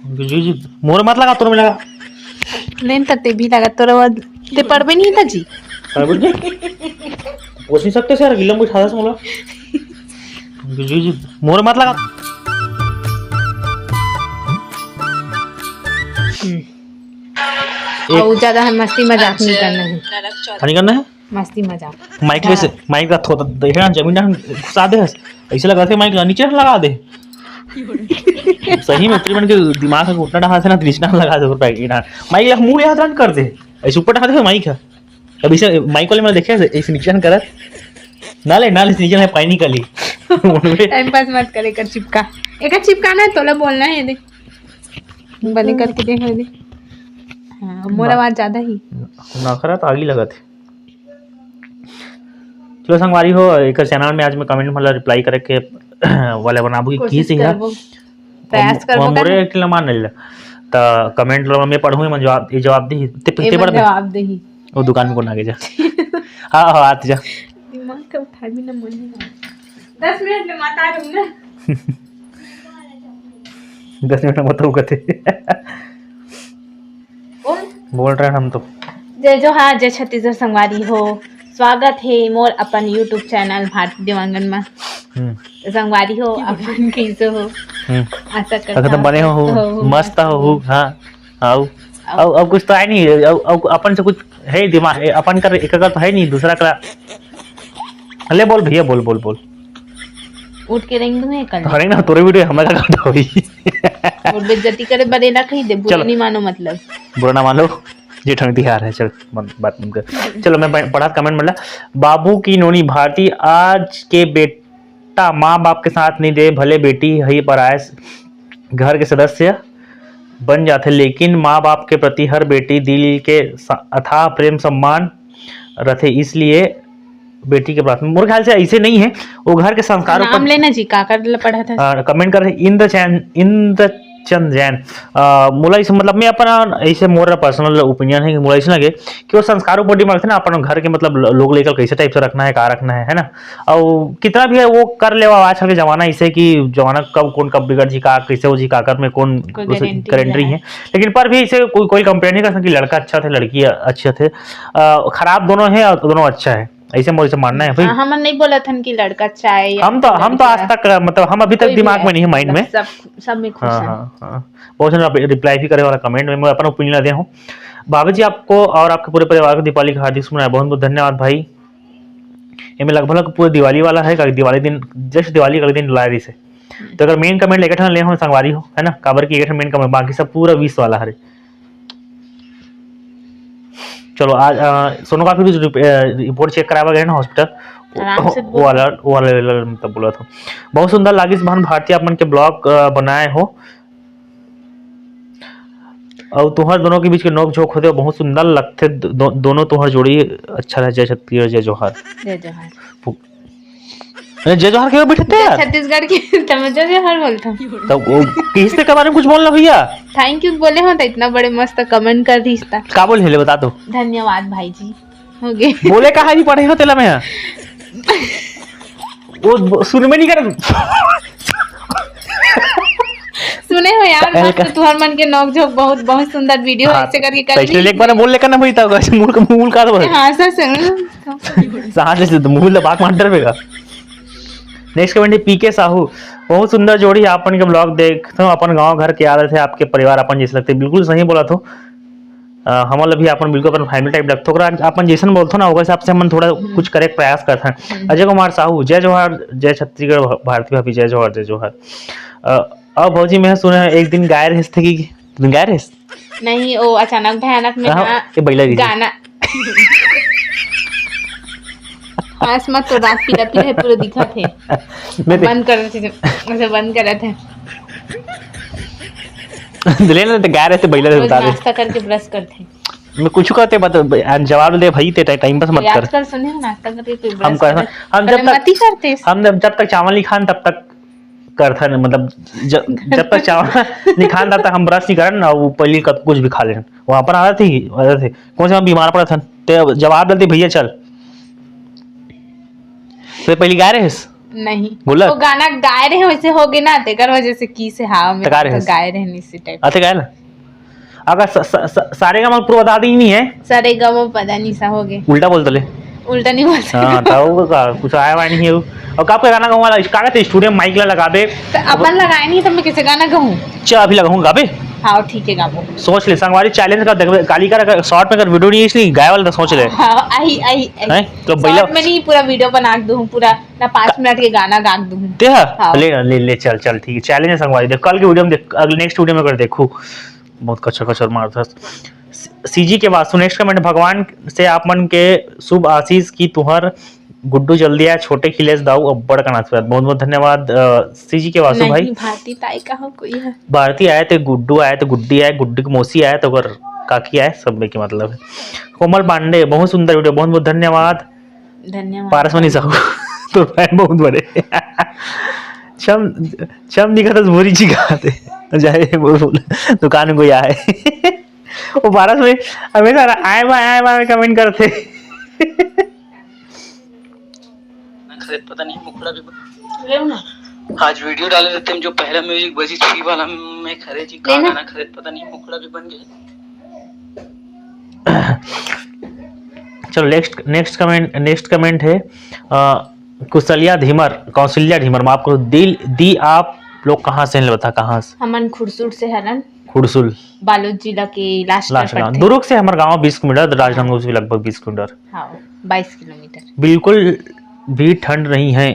जी जी मोर मत लगा तोर में लगा लेन तते भी लगा तोरा बाद ते पड़बे नहीं था जी। बुझ जी पोछ नहीं सकते सर गिलम उठा दस मोला जी जी मोर मत लगा और ज्यादा हम मस्ती मजाक नहीं करना है। नहीं करना है मस्ती मजाक माइक वैसे माइक रख थोड़ा देखे ना जमीन ना घुसा दे ऐसे लगा के माइक नीचे ना लगा दे सही में त्रिमन के दिमाग का घुटना ढहा से ना तृष्णा लगा दे ऊपर पैकेट ना माइक लग मुंह याद रन कर दे ऐसे ऊपर ढहा दे माइक है अब इसे माइक वाले मैंने देखे ऐसे नीचे ना करत ना ले नीचे है पानी निकली टाइम पास मत करे कर चिपका एक चिपकाना है तोला बोलना है देख बंद करके देख दे। हाँ मोर आवाज ज्यादा ही ना करा तो आगे लगा थे चलो संगवारी हो एक चैनल में आज मैं कमेंट मतलब रिप्लाई करे के वाले बनाबू की सी है प्रयास करबो मोरे के मान नहीं त कमेंट लो में पढ़ू मैं जवाब दी ते पढ़ जवाब दे ही वो दुकान में कौन आगे जा हां हां आत जा दिमाग का उठा भी ना मन नहीं 10 मिनट में मत आ रहूं ना 10 मिनट में मत कहते बोल रहे हैं हम तो जय जोहार जय छत्तीसगढ़ संगवारी हो स्वागत है मोर अपन यूट्यूब चैनल भारती देवांगन में तो संगवारी हो अपन कैसे हो आशा करता हूं बने हो मस्त हो हां आओ अब कुछ तो है नहीं अपन से कुछ है दिमाग अपन कर एक तो है नहीं दूसरा का ले बोल भैया बोल बोल बोल उठ के रेंग दूं कल अरे ना तोरे वीडियो हमारा का होई और बेइज्जती करे बड़े ना कही दे बुरा नहीं मानो मतलब बुरा ना मानो ये ठंड तिहार है चल बात कर चलो मैं पढ़ा कमेंट मतलब बाबू की नोनी भारती आज के बेटा माँ बाप के साथ नहीं दे भले बेटी ही पर आए घर के सदस्य बन जाते लेकिन माँ बाप के प्रति हर बेटी दिल के अथाह प्रेम सम्मान रखे इसलिए बेटी के प्राथमिक मेरे ख्याल से ऐसे नहीं है वो घर के संस्कारों नाम लेना जी का कर पढ़ा था कमेंट कर इंद्र चंद जैन मोला इस मतलब मैं अपना ऐसे मोर पर्सनल ओपिनियन है कि मोला ऐसे लगे कि वो संस्कारों पर डिमांड थे ना अपन घर के मतलब लोग लेकर कैसे टाइप से रखना है का रखना है ना और कितना भी है वो कर ले आजकल के जमाना ऐसे कि जमाना कब कौन कब बिगड़ जी का कैसे हो जी काकर में कौन करेंटरी है लेकिन पर भी इसे कोई कंपेयर नहीं कर सकती लड़का अच्छा थे लड़की अच्छे थे खराब दोनों है और दोनों अच्छा है ऐसे मुझे मानना है भाई हम नहीं बोला था कि लड़का अच्छा है हम तो आज तक मतलब हम अभी तक दिमाग में नहीं है माइंड में सब में खुश हैं बहुत सारे रिप्लाई भी करे वाला कमेंट में मैं अपना ओपिनियन दे हूं बाबा जी आपको और आपके पूरे परिवार को दीपावली की हार्दिक शुभकामनाएं बहुत बहुत धन्यवाद भाई ये में लगभग पूरे दिवाली वाला है दिवाली दिन जस्ट दिवाली अगले दिन लाए से तो अगर मेन कमेंट लेकर ले हो संगवारी हो है ना काबर की एक मेन कमेंट बाकी सब पूरा 20 वाला है चलो आज सोनोग्राफी भी रिपोर्ट चेक कराया गया ना हॉस्पिटल वो वाला मतलब बोला था बहुत सुंदर लागिस बहन भारती अपन के ब्लॉग बनाए हो और तुहर दोनों के बीच के नोक झोंक होते बहुत सुंदर लगते दोनों तुहर जोड़ी अच्छा रहे जय छत्तीसगढ़ जय जोहार जय जोहार क्यों बैठते यार छत्तीसगढ़ की समझ जोहार बोलता तो वो किससे के बारे में कुछ बोलना भैया थैंक यू बोले हो तो इतना बड़े मस्त कमेंट कर दी इसका का बोल हेले बता दो धन्यवाद भाई जी हो गए बोले कहा नहीं पढ़े हो तेला में वो सुन में नहीं कर सुने हो यार मस्त तुहर मन के नोक झोंक बहुत बहुत सुंदर वीडियो ऐसे करके कर ली एक बार बोल लेकर ना भई था मूल का तो हां सर साहब से मूल बात मार डरवेगा नेक्स्ट कमेंट है पीके साहू बहुत सुंदर जोड़ी अपन के ब्लॉग देखते हो अपन गांव घर के आदत है आपके परिवार अपन जैसे लगते बिल्कुल सही बोला तो हम भी अपन बिल्कुल अपन फैमिली टाइप लगते हो अपन जैसन बोलते ना होगा हिसाब से हम थोड़ा कुछ करे प्रयास करते हैं अजय कुमार साहू जय जोहार जय छत्तीसगढ़ भारती भाभी जय जोहार अब भौजी मैं सुना एक दिन गाय रहे थे कि गाय रहे नहीं वो अचानक भयानक में गाना पास मत तो रात पीला पीला पूरा दिखा थे बंद कर रहे थे ऐसे बंद कर रहे थे दिले ना तो गाय रहे थे बैला बता दे नाश्ता करके ब्रश करते मैं कुछ कहते बता जवाब दे भाई ते टाइम पास मत कर आजकल सुने नाश्ता करके कोई हम करते हम जब तक चावल नहीं खान तब तक करता है मतलब जब तक चावल नहीं खान तब तक हम ब्रश नहीं करन ना वो पहले कुछ भी खा लेन वहां पर आ थे कौन से हम बीमार पड़ा था ते जवाब देते भैया चल तो पहले गाय रहे नहीं बोला वो गाना गाए रहे वैसे हो गए ना तेकर वजह से की से हाँ में गा रहे तो हैं। गाए रहे इसी टाइप आते गायल अगर सारे का पूरा बता दी नहीं है सारे गमो पता नहीं सा हो गए उल्टा बोल तले उल्टा नहीं बोल सकते हाँ तो कुछ आया वाया नहीं है वो। और कब का गाना गाऊंगा कागज स्टूडियो में माइक लगा दे तो अपन लगाए नहीं तो मैं किसे गाना गाऊं चा अभी लगाऊंगा गाबे हाँ ठीक है गाबो सोच ले संगवारी चैलेंज का गाली का शॉर्ट में अगर वीडियो नहीं इसलिए गाय वाला सोच ले हाँ आई आई हैं तो भैया शॉर्ट में नहीं पूरा वीडियो बना दूं पूरा ना 5 मिनट के गाना गा दूं दे हाँ। ले चल ठीक है चैलेंज है संगवारी देख कल की वीडियो में देख अगले नेक्स्ट वीडियो में कर देखू बहुत कचर मारता सीजी के वास्तु नेक्स्ट कमेंट भगवान से आप मन के शुभ आशीष की तुहर गुड्डू जल्दी आए छोटे खिलेस दाऊ अब्बड़ का नाच बहुत बहुत धन्यवाद सीजी के वासु भाई नहीं भारती ताई का हो कोई है भारती आए थे गुड्डू आए थे गुड्डी आए गुड्डी की मौसी आए तो अगर काकी आए सब में की मतलब है कोमल पांडे बहुत सुंदर वीडियो बहुत बहुत धन्यवाद पारसमनी साहू तो फैन बहुत बड़े चम दिखा तो भूरी जी गाते जाए बोल दुकान को आए वो पारस में हमेशा आए बाय कमेंट करते पता नहीं मुखड़ा भी आज वीडियो डाले रहते हैं जो पहला म्यूजिक बजी थ्री वाला में खरे जी का गाना खरीद पता नहीं मुखड़ा भी बन गए। चलो नेक्स्ट कमेंट है कौशल्या ढीमर माफ करो दिल दी आप लोग कहाँ से हैं बता कहाँ से हमन खुरसुर से हरन खुरसुल बालोद जिला के लास्ट गाँव दुर्ग से हमारे गाँव 20 किलोमीटर राजनांदगांव से लगभग 20 किलोमीटर हाँ 22 किलोमीटर बिल्कुल भी ठंड नहीं है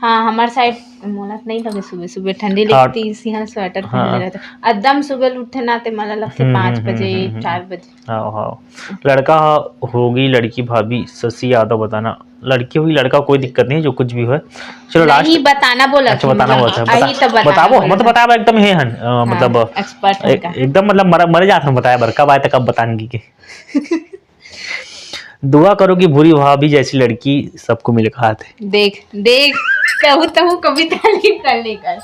हाँ हमारे साइड मोलत नहीं लगे सुबह सुबह ठंडी हाँ। लगती यहाँ स्वेटर पहने रहते एकदम सुबह उठे नाते मला लगते 5 बजे 4 बजे हाँ लड़का होगी लड़की भाभी शशि यादव बताना लड़की होगी लड़का कोई दिक्कत नहीं जो कुछ भी हो चलो लास्ट नहीं बताना बोला अच्छा बताना बोलता आई तो बताओ मतलब बताया एकदम है हन मतलब एक्सपर्ट एकदम मतलब मरे जात हम बताया बर कब आए तक कब बताएंगी के दुआ करो कि बुरी भाभी जैसी लड़की सबको मिल खाते देख कहूँ तो कविता लिख कर लेकर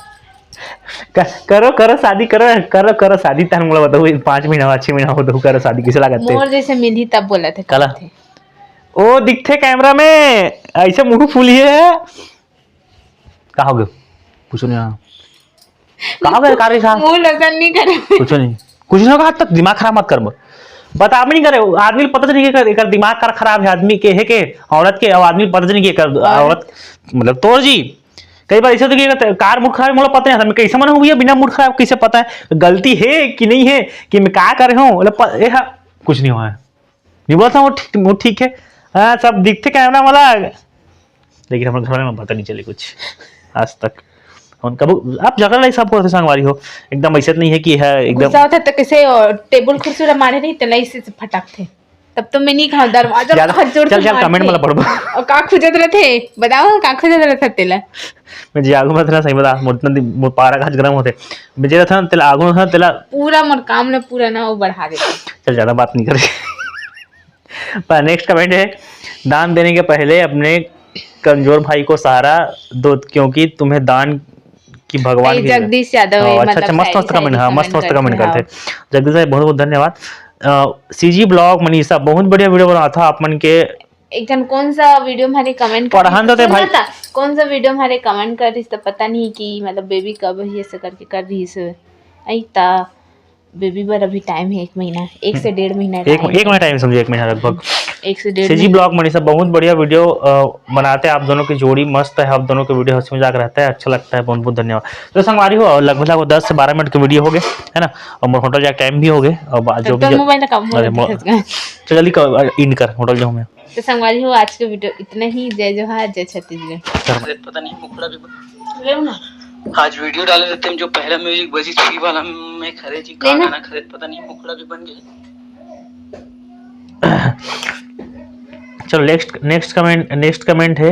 करो शादी करो शादी तन मोला बताओ 5 महीना 6 महीना हो तो करो शादी किसे लगाते मोर जैसे मिली तब बोला थे कला ओ दिखते कैमरा में ऐसे मुंह फूली है कहा हो गए कुछ नहीं कहा हो गए कार्य साहब मुंह लगन नहीं करे कुछ नहीं कहा तक दिमाग खराब मत कर बता नहीं करे आदमी पता नहीं कि दिमाग कर खराब है आदमी के है के औरत के आदमी पता नहीं कि औरत मतलब तोर जी कई बार ऐसा तो कि कार मूड खराब मोला पता नहीं मैं कैसे मन भैया बिना मूड खराब कैसे पता है गलती है कि नहीं है कि मैं क्या कर रहा हूँ मतलब कुछ नहीं हुआ है नहीं बोलता वो ठीक है हाँ सब दिखते कैमरा वाला लेकिन हमारे घर में पता नहीं चले कुछ आज तक कब आप जगह लाई सब को संगवारी हो एकदम ऐसा नहीं है कि है एकदम गुस्सा होता तो कैसे टेबल कुर्सी मारे नहीं तलाई से फटक थे तब तो मैं नहीं खाऊं दरवाजा बहुत जोर से चल कमेंट मतलब पढ़ो और का खुजत रहे थे बताओ का खुजत रहे थे तेला मैं जे आगू में था सही बता मोटन पारा का गरम होते मैं जे था तेला आगू था तेला पूरा मोर काम ने पूरा ना वो बढ़ा देता चल ज्यादा बात नहीं करे पर नेक्स्ट कमेंट है दान देने के पहले अपने कमजोर भाई को सहारा दो क्योंकि तुम्हें दान की भगवान जगदीश यादव अच्छा मस्त कमेंट हाँ मस्त कमेंट करते जगदीश भाई बहुत बहुत धन्यवाद सीजी ब्लॉग मनीषा बहुत बढ़िया वीडियो बना था आप मन के एक जन कौन सा वीडियो हमारे कमेंट पढ़ान तो थे भाई कौन सा वीडियो हमारे कमेंट कर रही तो पता नहीं कि मतलब बेबी कब है ऐसे करके कर रही है आई ता बेबी पर अभी टाइम है 1 महीना 1 से 1.5 महीना एक महीना टाइम समझो 1 महीना लगभग 1 से 1.5 सीजी ब्लॉग मनीषा बहुत बढ़िया वीडियो बनाते हैं आप दोनों की जोड़ी मस्त है आप दोनों के वीडियो हंसी मजाक रहता है अच्छा लगता है बहुत बहुत धन्यवाद तो संगवारी हो और लगभग 10 से 12 मिनट के वीडियो हो गए है ना और मोर होटल जाके टाइम भी हो गए और जो भी मोबाइल का जल्दी इन कर होटल जाऊँ मैं तो संगवारी हो आज के वीडियो इतना ही जय जोहार जय छत्तीसगढ़ पता नहीं मुखड़ा भी आज वीडियो डाले रहते हैं जो पहला म्यूजिक बजी थ्री वाला में खरे जी का गाना खरीद पता नहीं मुखड़ा भी बन गए। चलो नेक्स्ट कमेंट है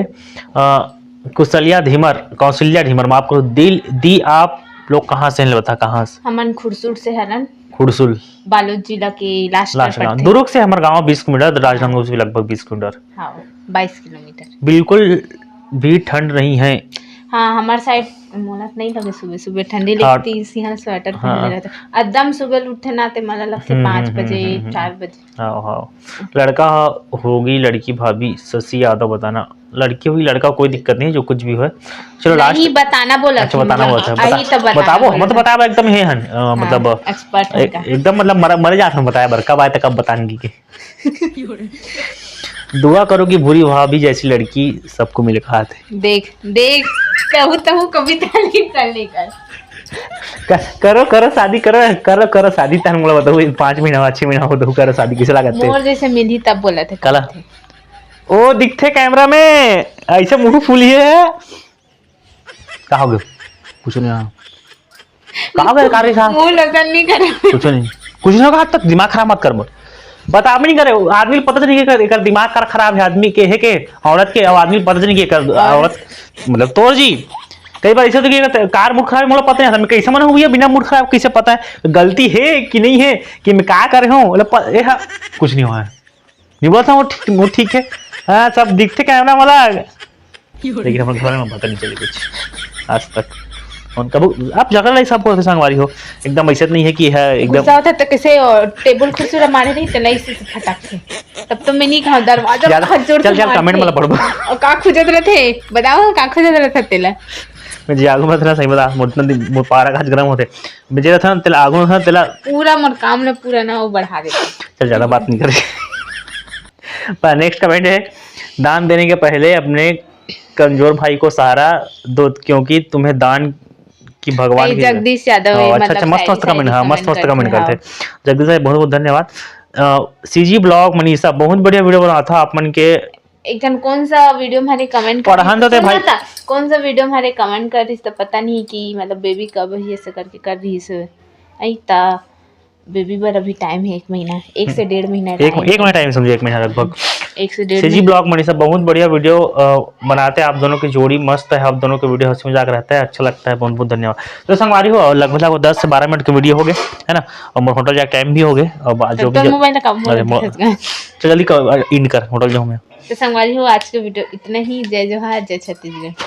कौशल्या ढीमर माफ करो दिल दी आप लोग कहाँ से हैं बता कहाँ से हमन खुरसुर से हरन खुरसुल बालोद जिला के लास्ट गाँव दुर्ग से हमारे गाँव 20 किलोमीटर राजनांदगांव से लगभग 20 किलोमीटर हाँ 22 किलोमीटर बिल्कुल भी ठंड नहीं है हाँ हमारे साइड मोला नहीं लगे सुबह सुबह ठंडी हाँ। लगती इसी स्वेटर हाँ। पहने रहते एकदम सुबह उठे ना ते मला लगते 5 बजे 4 बजे। हाँ हाँ लड़का होगी लड़की भाभी शशि यादव बताना लड़की होगी लड़का कोई दिक्कत नहीं जो कुछ भी हो चलो लास्ट नहीं बताना बोला अच्छा बताना बोलता है आई तो बताओ मतलब बताया एकदम हे हन मतलब एक्सपर्ट एकदम मतलब मरे जात में बताया बर कब आए तो कब बताएंगी के दुआ करो कि बुरी भाभी जैसी लड़की सबको मिले खाते देख देख कहूँ कविता लिख कर लेकर करो करो शादी करो शादी तन मोला बताओ 5 महीना 6 महीना हो दो करो शादी किसे लागते मोर जैसे मिली तब बोला थे कला ओ दिखते कैमरा में ऐसे मुंह फूली है कहा हो गए कुछ नहीं कहा गए कार्य साहब मुंह लगन नहीं करे कुछ नहीं कहा तक दिमाग खराब मत कर बता नहीं करे आदमी पता नहीं कर दिमाग कर खराब है आदमी के है के औरत के आदमी पता नहीं कर औरत मतलब तोर जी कई बार ऐसे तो कार मूड खराब मोला पता नहीं कैसे मन हुई है बिना मूड खराब कैसे पता है गलती है कि नहीं है कि मैं क्या कर रहा हूँ कुछ नहीं हुआ है नहीं बोलता वो ठीक है हाँ सब दिखते कैमरा वाला लेकिन हमारे घर में पता नहीं चली कुछ आज तक उनका आप जगह नहीं सब को संगवारी हो एकदम ऐसा नहीं है कि है एकदम गुस्सा होता तो कैसे टेबल कुर्सी रा मारे नहीं तलाई से फटक से तब तो मैं नहीं खाऊं दरवाजा खजोड़ चल चल कमेंट में पढ़ो और का खुजत रहे थे बताओ का खुजत रहे थे तेला मैं जे आगू में था सही बता मोटन पारा का गरम होते मैं जे था तेला आगू में था तेला पूरा मोर काम ने पूरा ना वो बढ़ा देता चल ज्यादा बात नहीं करे पर नेक्स्ट कमेंट है दान देने के पहले अपने कमजोर भाई को सहारा दो क्योंकि तुम्हें दान की भगवान की जगदीश यादव अच्छा मस्त कमेंट हाँ मस्त कमेंट करते जगदीश भाई बहुत बहुत धन्यवाद सीजी ब्लॉग मनीषा बहुत बढ़िया वीडियो बना था आप मन के एक जन कौन सा वीडियो हमारे कमेंट पढ़ान तो भाई कौन सा वीडियो हमारे कमेंट कर रही तो पता नहीं कि मतलब बेबी कब है ऐसे करके कर रही है आई ता बेबी पर अभी टाइम है 1 महीना 1 से 1.5 महीना एक महीना टाइम समझो 1 महीना लगभग 1 से 1.5 सीजी ब्लॉग मनीषा बहुत बढ़िया वीडियो बनाते हैं आप दोनों की जोड़ी मस्त है आप दोनों के वीडियो हंसी मजाक रहता है अच्छा लगता है बहुत बहुत धन्यवाद तो संगवारी हो लगभग 10 से 12 मिनट के वीडियो हो गए है ना और होटल जा टाइम भी हो गए और जो भी मोबाइल का जल्दी इन कर होटल जाऊँ मैं तो संगवारी हो आज के वीडियो इतना ही जय जोहार जय छत्तीसगढ़।